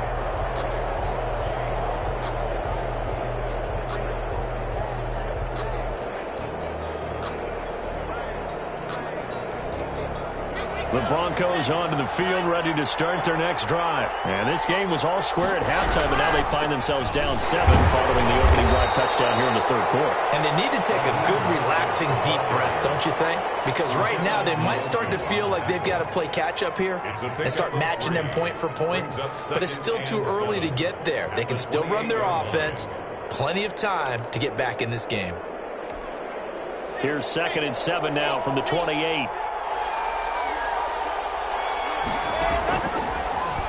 Speaker 4: The Broncos onto the field, ready to start their next drive. And this game was all square at halftime, but now they find themselves down 7 following the opening drive touchdown here in the 3rd quarter.
Speaker 6: And they need to take a good, relaxing, deep breath, don't you think? Because right now they might start to feel like they've got to play catch-up here and start matching them point for point. But it's still too early to get there. They can still run their offense. Plenty of time to get back in this game.
Speaker 4: Here's 2nd and 7 now from the 28.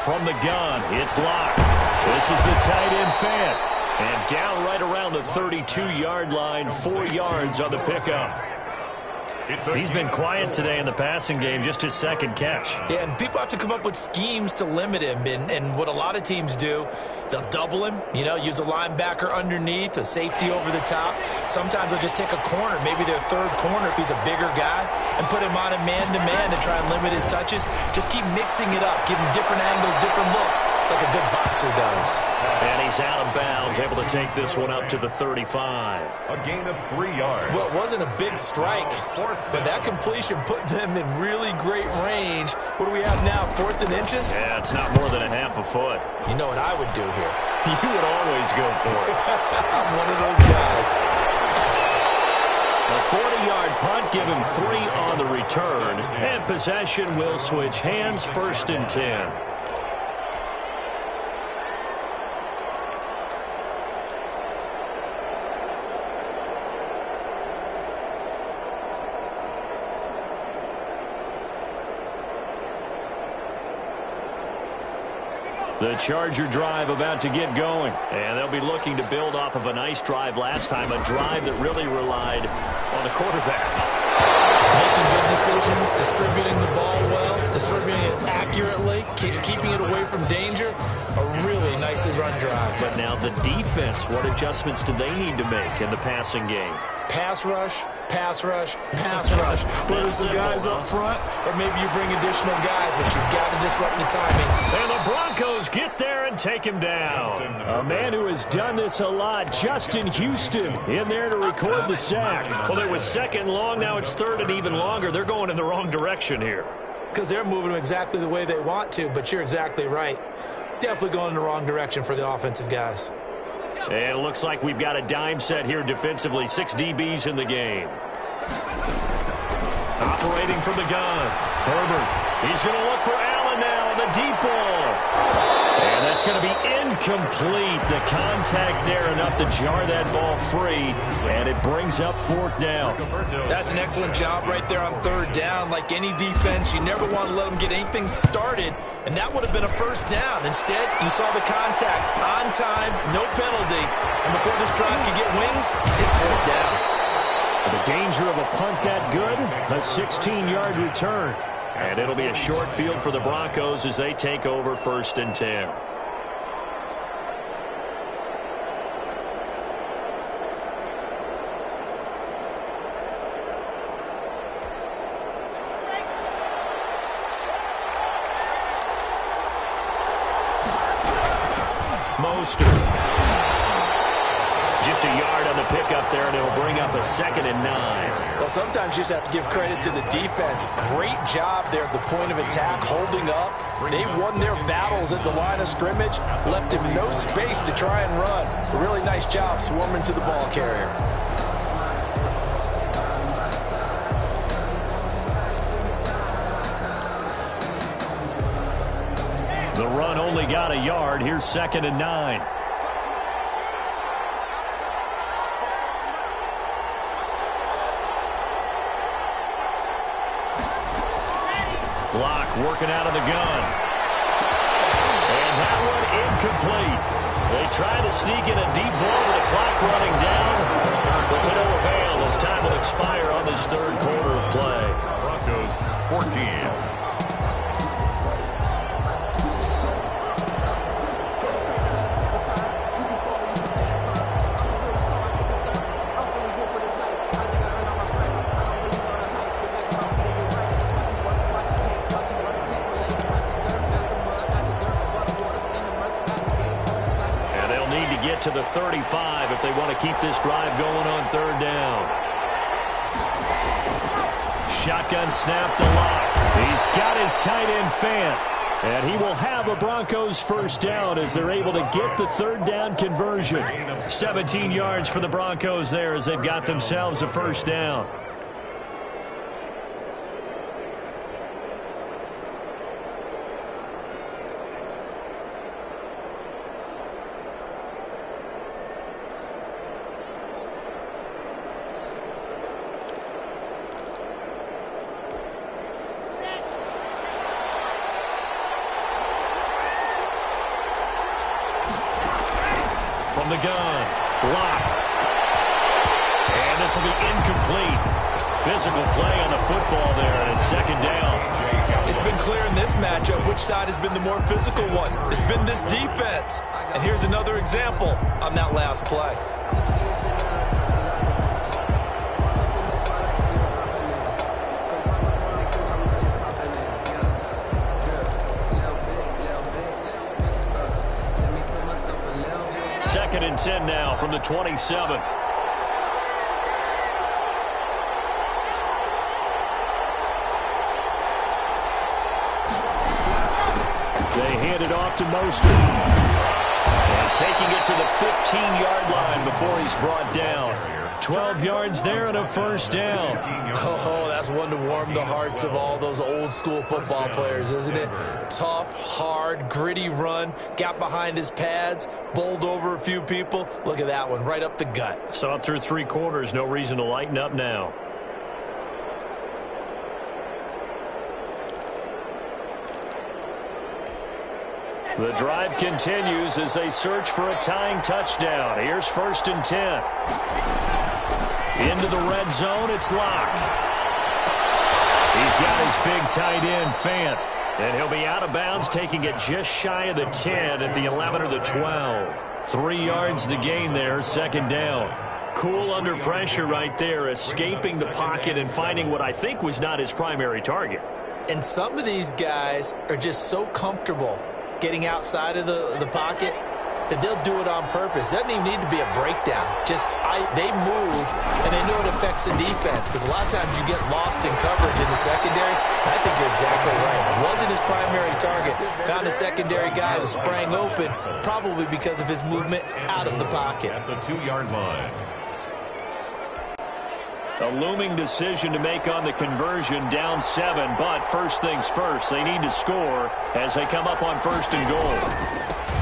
Speaker 4: From the gun, it's locked. This is the tight end Fant. And down right around the 32-yard line, 4 yards on the pickup. He's been quiet today in the passing game, just his 2nd catch.
Speaker 6: Yeah, and people have to come up with schemes to limit him. And what a lot of teams do, they'll double him, use a linebacker underneath, a safety over the top. Sometimes they'll just take a corner, maybe their 3rd corner if he's a bigger guy, and put him on a man-to-man to try and limit his touches. Just keep mixing it up, give him different angles, different looks, like a good boxer does.
Speaker 4: And he's out of bounds, able to take this one up to the 35.
Speaker 5: A gain of 3 yards.
Speaker 6: Well, it wasn't a big strike, but that completion put them in really great range. What do we have now, 4th and inches?
Speaker 4: Yeah, it's not more than a half a foot.
Speaker 6: You know what I would do here?
Speaker 4: You would always go for it.
Speaker 6: I'm one of those guys.
Speaker 4: A 40-yard punt, give him 3 on the return. And possession will switch hands, 1st and 10. The Charger drive about to get going. And they'll be looking to build off of a nice drive last time, a drive that really relied on the quarterback.
Speaker 6: Making good decisions, distributing the ball well, distributing it accurately, keeping it away from danger. A really nicely run drive.
Speaker 4: But now the defense, what adjustments do they need to make in the passing game?
Speaker 6: Pass rush, pass rush, pass rush. Whether it's the guys up front or maybe you bring additional guys, but you've got to disrupt the timing.
Speaker 4: And the Broncos get there and take him down.
Speaker 3: A man who has done this a lot, Justin Houston, in there to record the sack.
Speaker 4: Well, it was second and long. Now it's third and even longer. They're going in the wrong direction here.
Speaker 6: Because they're moving them exactly the way they want to, but you're exactly right. Definitely going in the wrong direction for the offensive guys.
Speaker 4: And it looks like we've got a dime set here defensively. 6 DBs in the game. Operating from the gun. Herbert. He's going to look for Allen now on the deep ball. And that's going to be incomplete. The contact there enough to jar that ball free. And it brings up 4th down.
Speaker 6: That's an excellent job right there on 3rd down. Like any defense, you never want to let them get anything started. And that would have been a 1st down. Instead, you saw the contact on time, no penalty. And before this drive could get wings, it's 4th down.
Speaker 3: The danger of a punt that good, a 16-yard return.
Speaker 4: And it'll be a short field for the Broncos as they take over 1st and 10. Mostert. Just a yard on the pickup there, and it'll bring up a 2nd and 9.
Speaker 6: Well, sometimes you just have to give credit to the defense. Great job there at the point of attack, holding up. They won their battles at the line of scrimmage, left him no space to try and run. A really nice job swarming to the ball carrier.
Speaker 4: The run only got a yard. Here's 2nd and 9. Locke working out of the gun. And that one incomplete. They try to sneak in a deep ball with the clock running down. But to no avail as time will expire on this 3rd quarter of play.
Speaker 5: Broncos 14.
Speaker 4: To the 35 if they want to keep this drive going on 3rd down. Shotgun snap to Locke. He's got his tight end Fant. And he will have a Broncos 1st down as they're able to get the 3rd down conversion. 17 yards for the Broncos there as they've got themselves a 1st down. From the gun, Locke. And this will be incomplete. Physical play on the football there, and it's 2nd down.
Speaker 6: It's been clear in this matchup which side has been the more physical one. It's been this defense. And here's another example on that last play.
Speaker 4: Second and 10 now from the 27. They hand it off to Mostert. And taking it to the 15-yard line before he's brought down. 12 yards there and a 1st down.
Speaker 6: Oh, that's one to warm the hearts of all those old-school football players, isn't it? Tough, hard, gritty run. Got behind his pads, bowled over a few people. Look at that one, right up the gut.
Speaker 4: So up through 3 quarters, no reason to lighten up now. The drive continues as they search for a tying touchdown. Here's 1st and 10. Into the red zone, it's Locke. He's got his big tight end, Fant. And he'll be out of bounds, taking it just shy of the 10 at the 11 or the 12. 3 yards the gain there, second down. Cool under pressure right there, escaping the pocket and finding what I think was not his primary target.
Speaker 6: And some of these guys are just so comfortable getting outside of the pocket that they'll do it on purpose. It doesn't even need to be a breakdown. They move, and they know it affects the defense, because a lot of times you get lost in coverage in the secondary. And I think you're exactly right. It wasn't his primary target. Found a secondary guy who sprang open, probably because of his movement out of the pocket.
Speaker 5: At the 2-yard line.
Speaker 4: A looming decision to make on the conversion, down 7, but first things first, they need to score as they come up on 1st and goal.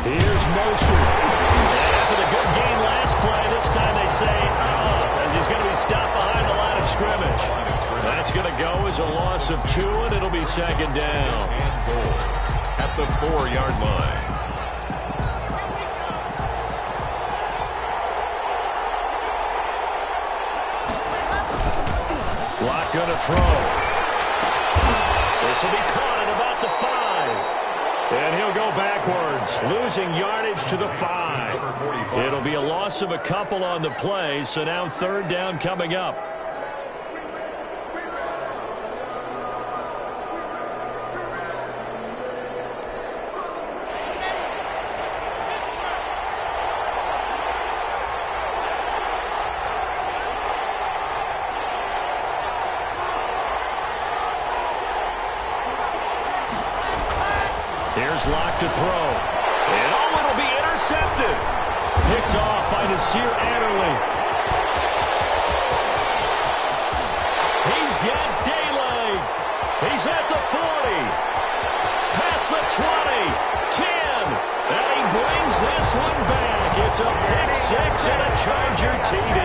Speaker 4: Here's Mostert. And after the good game last play, this time they say, as he's going to be stopped behind the line of scrimmage. That's going to go as a loss of 2, and it'll be second down.
Speaker 5: And goal at the 4-yard line.
Speaker 4: Locke going to throw. This will be caught at about the 5. And he'll go backwards, losing yardage to the 5. It'll be a loss of a couple on the play, so now 3rd down coming up. Here's Locke to throw. And it'll be intercepted. Picked off by Nasir Adderley. He's got daylight. He's at the 40. Past the 20. 10. And he brings this one back. It's a pick 6 and a Charger TD.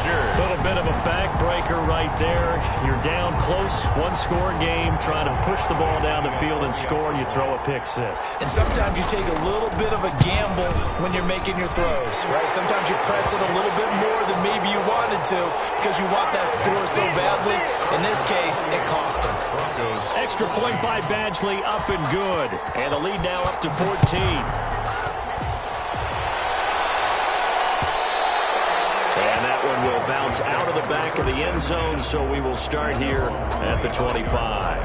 Speaker 4: A little bit of a backbreaker right there. You're down close, 1-score game, trying to push the ball down the field and score, and you throw a pick 6.
Speaker 6: And sometimes you take a little bit of a gamble when you're making your throws, right? Sometimes you press it a little bit more than maybe you wanted to because you want that score so badly. In this case, it cost him.
Speaker 4: Extra point by Badgley, up and good. And the lead now up to 14. Will bounce out of the back of the end zone, so we will start here at the 25.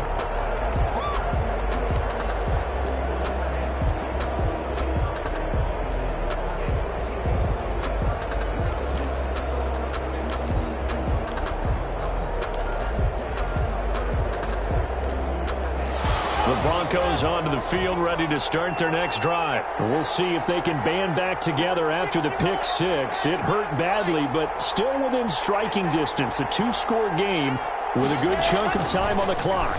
Speaker 4: The Broncos onto the field, ready to start their next drive. We'll see if they can band back together after the pick 6. It hurt badly, but still within striking distance. A 2-score game with a good chunk of time on the clock.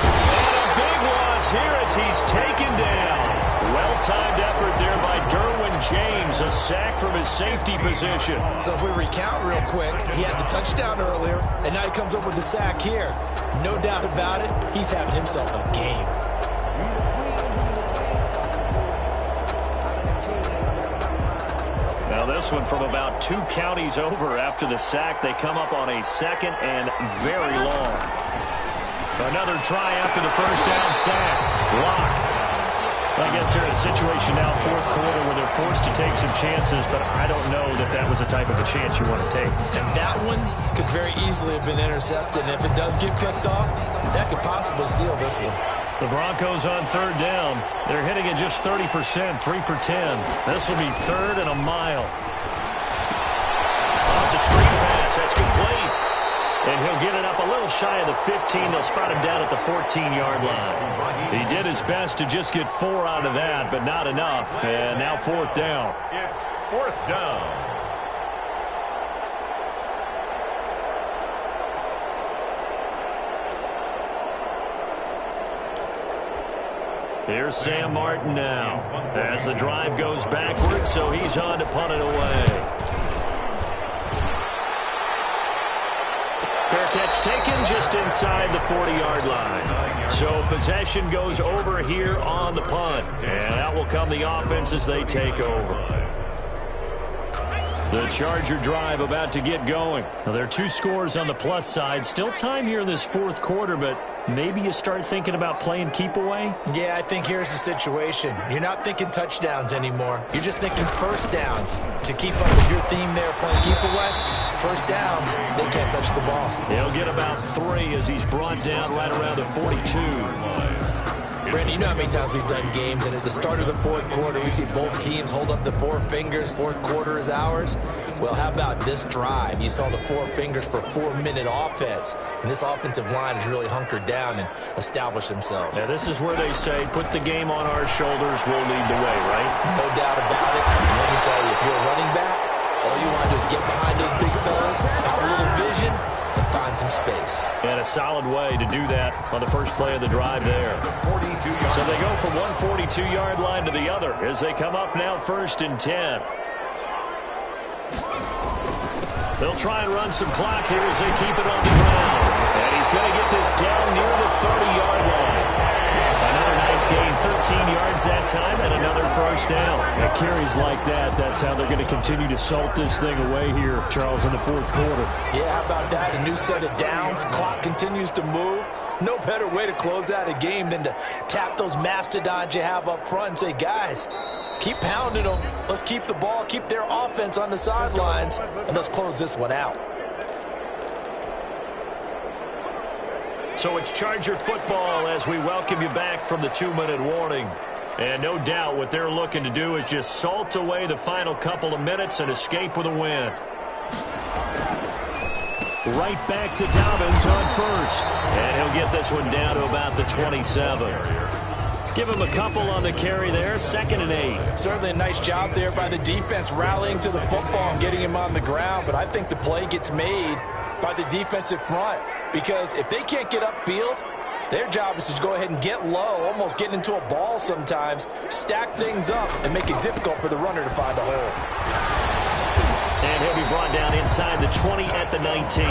Speaker 4: And a big loss here as he's taken down. Well-timed effort there by Derwin James, a sack from his safety position.
Speaker 6: So if we recount real quick, he had the touchdown earlier, and now he comes up with the sack here. No doubt about it, he's having himself a game.
Speaker 4: Now this one from about 2 counties over after the sack. They come up on a 2nd and very long. Another try after the first down sack. Locke. I guess they're in a situation now, 4th quarter, where they're forced to take some chances, but I don't know that that was the type of a chance you want to take.
Speaker 6: And that one could very easily have been intercepted, and if it does get picked off, that could possibly seal this one.
Speaker 4: The Broncos on 3rd down. They're hitting it just 30%, 3 for 10. This will be 3rd and a mile. Oh, it's a screen pass. That's complete. And he'll get it up a little shy of the 15. They'll spot him down at the 14-yard line. He did his best to just get 4 out of that, but not enough. And now 4th down.
Speaker 5: It's 4th down.
Speaker 4: Here's Sam Martin now as the drive goes backwards, so he's on to punt it away. Fair catch taken just inside the 40-yard line. So possession goes over here on the punt. And out will come the offense as they take over. The Charger drive about to get going. Now, there are 2 scores on the plus side. Still time here in this fourth quarter, but maybe you start thinking about playing keep away?
Speaker 6: Yeah, I think here's the situation. You're not thinking touchdowns anymore. You're just thinking first downs. To keep up with your theme there, playing keep away, first downs, they can't touch the ball.
Speaker 4: He'll get about 3 as he's brought down right around the 42.
Speaker 6: Brandon, you know how many times we've done games, and at the start of the fourth quarter, we see both teams hold up the 4 fingers, fourth quarter is ours. Well, how about this drive? You saw the 4 fingers for a 4-minute offense, and this offensive line has really hunkered down and established themselves.
Speaker 4: Yeah, this is where they say, put the game on our shoulders, we'll lead the way, right?
Speaker 6: No doubt about it. And let me tell you, if you're a running back, all you want to do is get behind those big fellas, have a little vision, and find some space.
Speaker 4: And a solid way to do that on the first play of the drive there. So they go from one 42-yard line to the other as they come up now 1st and 10. They'll try and run some clock here as they keep it on the ground. And he's going to get this down near the 30-yard line. Another nice gain, 13 yards that time, and another first down.
Speaker 3: Yeah, carries like that, that's how they're going to continue to salt this thing away here, Charles, in the fourth quarter.
Speaker 6: Yeah, how about that? A new set of downs. Clock continues to move. No better way to close out a game than to tap those mastodons you have up front and say, guys, keep pounding them. Let's keep the ball, keep their offense on the sidelines, and let's close this one out.
Speaker 4: So it's Charger football as we welcome you back from the 2-minute warning. And no doubt what they're looking to do is just salt away the final couple of minutes and escape with a win. Right back to Dobbins on first. And he'll get this one down to about the 27. Give him a couple on the carry there, 2nd and 8.
Speaker 6: Certainly a nice job there by the defense rallying to the football and getting him on the ground. But I think the play gets made by the defensive front, because if they can't get upfield, their job is to go ahead and get low, almost get into a ball sometimes, stack things up, and make it difficult for the runner to find a hole.
Speaker 4: And he'll be brought down inside the 20 at the 19.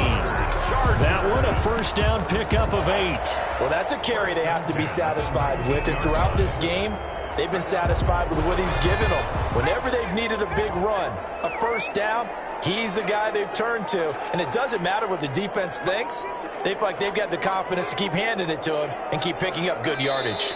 Speaker 4: That one a first down pickup of 8.
Speaker 6: Well, that's a carry they have to be satisfied with, and throughout this game, they've been satisfied with what he's given them. Whenever they've needed a big run, a first down, he's the guy they've turned to. And it doesn't matter what the defense thinks. They feel like they've got the confidence to keep handing it to him and keep picking up good yardage.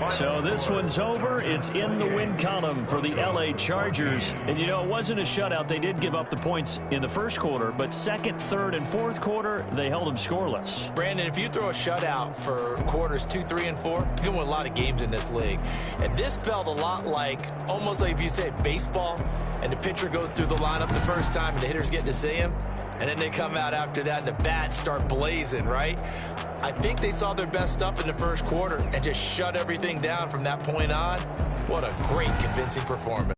Speaker 4: So this one's over. It's in the win column for the L.A. Chargers. And, you know, it wasn't a shutout. They did give up the points in the first quarter, but second, third, and fourth quarter, they held them scoreless.
Speaker 6: Brandon, if you throw a shutout for quarters 2, 3, and 4, you're going to win a lot of games in this league. And this felt a lot like, almost like if you say baseball, and the pitcher goes through the lineup the first time, and the hitters get to see him, and then they come out after that, and the bats start blazing, right? I think they saw their best stuff in the first quarter and just shut everything down from that point on. What a great, convincing performance.